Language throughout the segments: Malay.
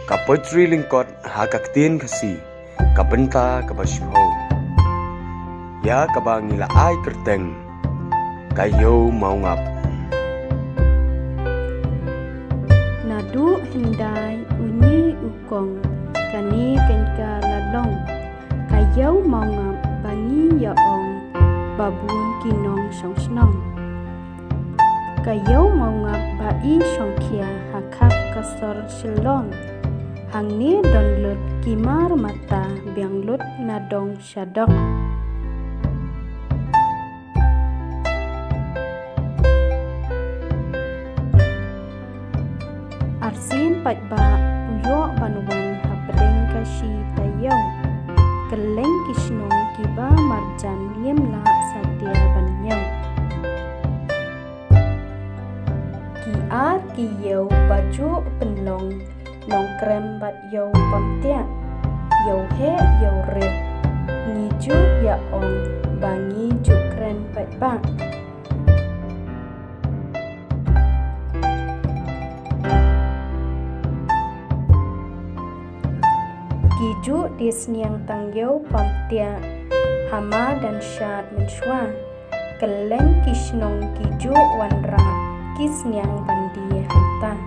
Kapotri lingkot hakaktin kasi kabenta kabasho. Ya kabangila ay kerteng kayo maungap. Nadu hendai unyi ukong kani kenka lalong kayo maungap bangi yaong babun kinong song snong. Kayo maungap bai songkia hakak kasor silong. Hangni don lut kimar mata biang lut nadong syadok. Arsin pat ba uyo banuan hapedeng kashi tayaw. Keleng kisnong kiba marjan yemla satia banyaw. Kiar kiyaw baju penlong nong krem bat yaw pamtia. Yaw he yaw red ngiju ya ong bangi ju krem bat ba. Kiju disniang tangyau pamtia hama dan syat menshwa. Keleng kisnong kiju wanra kisniang bandi hanta.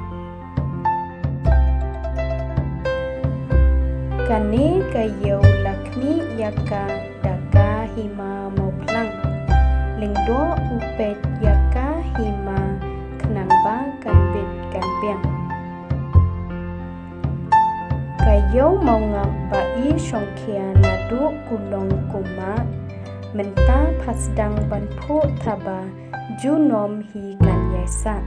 Kane kayau lakmi yaka daka hima moplang. Lingdo upet yaka hima kenang ba kanbit kanbiang. Kayo mau ngabai songkia nadu kulong kuma menta pasdang banpu taba junom hi kan yesa.